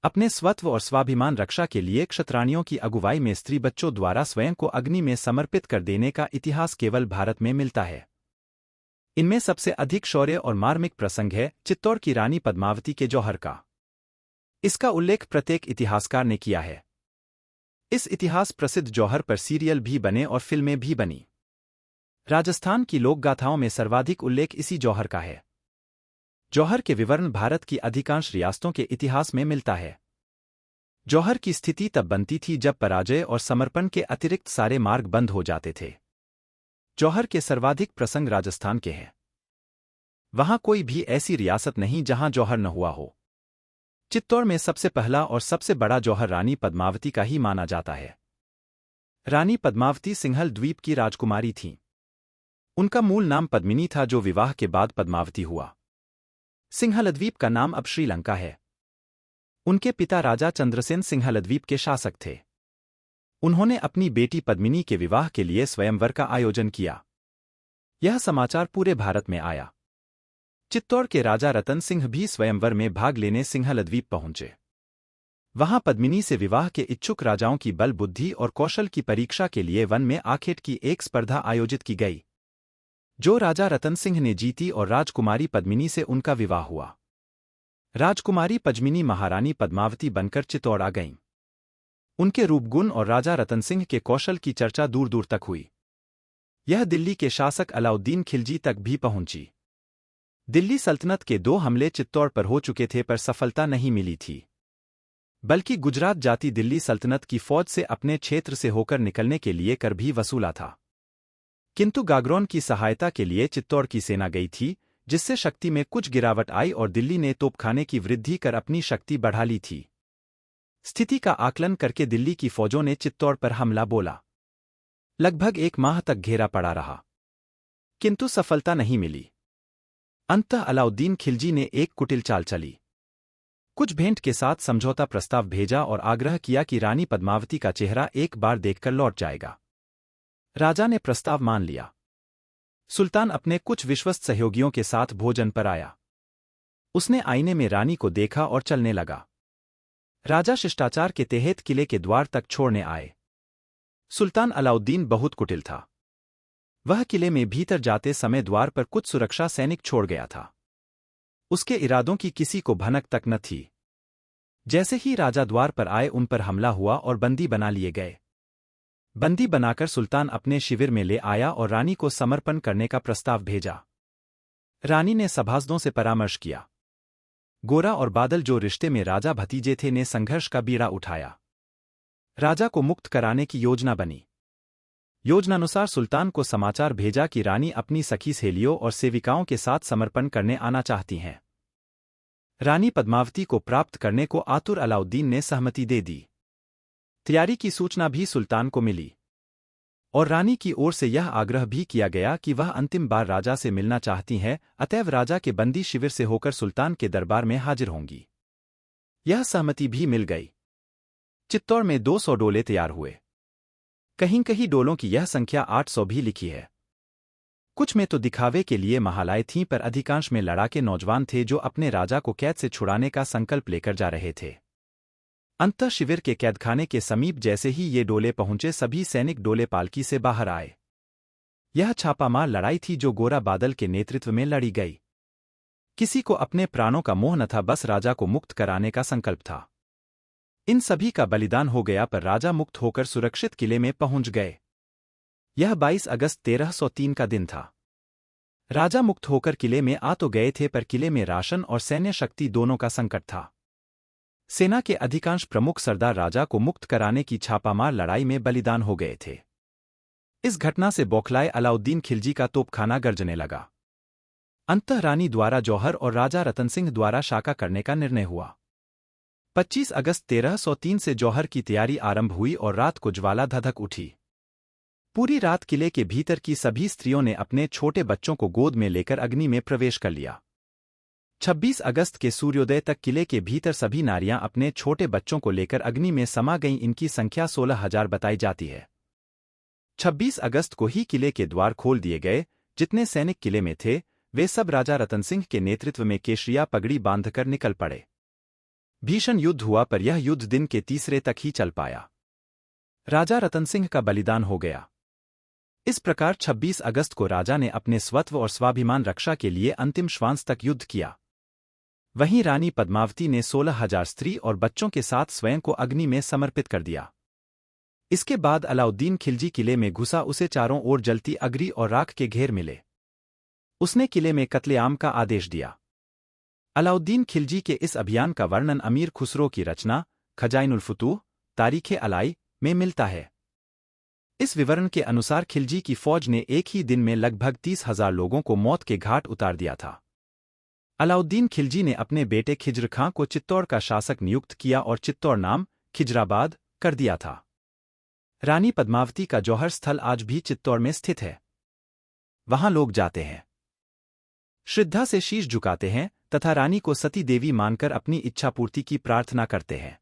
अपने स्वत्व और स्वाभिमान रक्षा के लिए क्षत्राणियों की अगुवाई में स्त्री बच्चों द्वारा स्वयं को अग्नि में समर्पित कर देने का इतिहास केवल भारत में मिलता है। इनमें सबसे अधिक शौर्य और मार्मिक प्रसंग है चित्तौड़ की रानी पद्मावती के जौहर का। इसका उल्लेख प्रत्येक इतिहासकार ने किया है। इस इतिहास प्रसिद्ध जौहर पर सीरियल भी बने और फिल्में भी बनी। राजस्थान की लोकगाथाओं में सर्वाधिक उल्लेख इसी जौहर का है। जौहर के विवरण भारत की अधिकांश रियासतों के इतिहास में मिलता है। जौहर की स्थिति तब बनती थी जब पराजय और समर्पण के अतिरिक्त सारे मार्ग बंद हो जाते थे। जौहर के सर्वाधिक प्रसंग राजस्थान के हैं। वहां कोई भी ऐसी रियासत नहीं जहां जौहर न हुआ हो। चित्तौड़ में सबसे पहला और सबसे बड़ा जौहर रानी पद्मावती का ही माना जाता है। रानी पद्मावती सिंहल द्वीप की राजकुमारी थीं। उनका मूल नाम पद्मिनी था जो विवाह के बाद पद्मावती हुआ। सिंहलद्वीप का नाम अब श्रीलंका है। उनके पिता राजा चंद्रसेन सिंहलद्वीप के शासक थे। उन्होंने अपनी बेटी पद्मिनी के विवाह के लिए स्वयंवर का आयोजन किया। यह समाचार पूरे भारत में आया। चित्तौड़ के राजा रतन सिंह भी स्वयंवर में भाग लेने सिंहलद्वीप पहुंचे। वहां पद्मिनी से विवाह के इच्छुक राजाओं की बल बुद्धि और कौशल की परीक्षा के लिए वन में आखेट की एक स्पर्धा आयोजित की गई, जो राजा रतन सिंह ने जीती और राजकुमारी पद्मिनी से उनका विवाह हुआ। राजकुमारी पद्मिनी महारानी पद्मावती बनकर चित्तौड़ आ गईं। उनके रूपगुण और राजा रतन सिंह के कौशल की चर्चा दूर दूर तक हुई। यह दिल्ली के शासक अलाउद्दीन खिलजी तक भी पहुंची। दिल्ली सल्तनत के 2 हमले चित्तौड़ पर हो चुके थे पर सफलता नहीं मिली थी, बल्कि गुजरात जाती दिल्ली सल्तनत की फौज से अपने क्षेत्र से होकर निकलने के लिए कर भी वसूला था। किंतु गागरोन की सहायता के लिए चित्तौड़ की सेना गई थी, जिससे शक्ति में कुछ गिरावट आई और दिल्ली ने तोपखाने की वृद्धि कर अपनी शक्ति बढ़ा ली थी। स्थिति का आकलन करके दिल्ली की फौजों ने चित्तौड़ पर हमला बोला। लगभग 1 माह तक घेरा पड़ा रहा, किंतु सफलता नहीं मिली। अंततः अलाउद्दीन खिलजी ने एक कुटिल चाल चली। कुछ भेंट के साथ समझौता प्रस्ताव भेजा और आग्रह किया कि रानी पद्मावती का चेहरा एक बार देखकर लौट जाएगा। राजा ने प्रस्ताव मान लिया। सुल्तान अपने कुछ विश्वस्त सहयोगियों के साथ भोजन पर आया। उसने आईने में रानी को देखा और चलने लगा। राजा शिष्टाचार के तहत किले के द्वार तक छोड़ने आए। सुल्तान अलाउद्दीन बहुत कुटिल था। वह किले में भीतर जाते समय द्वार पर कुछ सुरक्षा सैनिक छोड़ गया था। उसके इरादों की किसी को भनक तक न थी। जैसे ही राजा द्वार पर आए उन पर हमला हुआ और बंदी बना लिए गए। बंदी बनाकर सुल्तान अपने शिविर में ले आया और रानी को समर्पण करने का प्रस्ताव भेजा। रानी ने सभासदों से परामर्श किया। गोरा और बादल जो रिश्ते में राजा भतीजे थे ने संघर्ष का बीड़ा उठाया। राजा को मुक्त कराने की योजना बनी। योजनानुसार सुल्तान को समाचार भेजा कि रानी अपनी सखी सहेलियों और सेविकाओं के साथ समर्पण करने आना चाहती हैं। रानी पद्मावती को प्राप्त करने को आतुर अलाउद्दीन ने सहमति दे दी। तैयारी की सूचना भी सुल्तान को मिली और रानी की ओर से यह आग्रह भी किया गया कि वह अंतिम बार राजा से मिलना चाहती हैं, अतएव राजा के बंदी शिविर से होकर सुल्तान के दरबार में हाजिर होंगी। यह सहमति भी मिल गई। चित्तौड़ में 200 डोले तैयार हुए। कहीं कहीं डोलों की यह संख्या 800 भी लिखी है। कुछ में तो दिखावे के लिए महालाएं थीं, पर अधिकांश में लड़ाके नौजवान थे जो अपने राजा को कैद से छुड़ाने का संकल्प लेकर जा रहे थे। अंततः शिविर के कैदखाने के समीप जैसे ही ये डोले पहुंचे, सभी सैनिक डोले पालकी से बाहर आए। यह छापामार लड़ाई थी जो गोरा बादल के नेतृत्व में लड़ी गई। किसी को अपने प्राणों का मोह न था, बस राजा को मुक्त कराने का संकल्प था। इन सभी का बलिदान हो गया, पर राजा मुक्त होकर सुरक्षित किले में पहुंच गए। यह 22 अगस्त 1303 का दिन था। राजा मुक्त होकर किले में आ तो गए थे, पर किले में राशन और सैन्य शक्ति दोनों का संकट था। सेना के अधिकांश प्रमुख सरदार राजा को मुक्त कराने की छापामार लड़ाई में बलिदान हो गए थे। इस घटना से बौखलाए अलाउद्दीन खिलजी का तोपखाना गरजने लगा। अंततः रानी द्वारा जौहर और राजा रतन सिंह द्वारा शाका करने का निर्णय हुआ। 25 अगस्त 1303 से जौहर की तैयारी आरंभ हुई और रात को ज्वाला धधक उठी। पूरी रात किले के भीतर की सभी स्त्रियों ने अपने छोटे बच्चों को गोद में लेकर अग्नि में प्रवेश कर लिया। 26 अगस्त के सूर्योदय तक किले के भीतर सभी नारियां अपने छोटे बच्चों को लेकर अग्नि में समा गईं। इनकी संख्या 16,000 बताई जाती है। 26 अगस्त को ही किले के द्वार खोल दिए गए। जितने सैनिक किले में थे वे सब राजा रतन सिंह के नेतृत्व में केशरिया पगड़ी बांधकर निकल पड़े। भीषण युद्ध हुआ पर यह युद्ध दिन के तीसरे तक ही चल पाया। राजा रतन सिंह का बलिदान हो गया। इस प्रकार 26 अगस्त को राजा ने अपने स्वत्व और स्वाभिमान रक्षा के लिए अंतिम श्वास तक युद्ध किया। वहीं रानी पद्मावती ने 16,000 स्त्री और बच्चों के साथ स्वयं को अग्नि में समर्पित कर दिया। इसके बाद अलाउद्दीन खिलजी किले में घुसा। उसे चारों ओर जलती अग्नि और राख के घेर मिले। उसने किले में कत्लेआम का आदेश दिया। अलाउद्दीन खिलजी के इस अभियान का वर्णन अमीर खुसरो की रचना खजाइनुल फुतूह तारीख़-ए-अलाई में मिलता है। इस विवरण के अनुसार खिलजी की फौज ने एक ही दिन में लगभग 30,000 लोगों को मौत के घाट उतार दिया था। अलाउद्दीन खिलजी ने अपने बेटे खिज्र खां को चित्तौड़ का शासक नियुक्त किया और चित्तौड़ नाम खिजराबाद कर दिया था। रानी पद्मावती का जौहर स्थल आज भी चित्तौड़ में स्थित है। वहां लोग जाते हैं, श्रद्धा से शीश झुकाते हैं तथा रानी को सती देवी मानकर अपनी इच्छा पूर्ति की प्रार्थना करते हैं।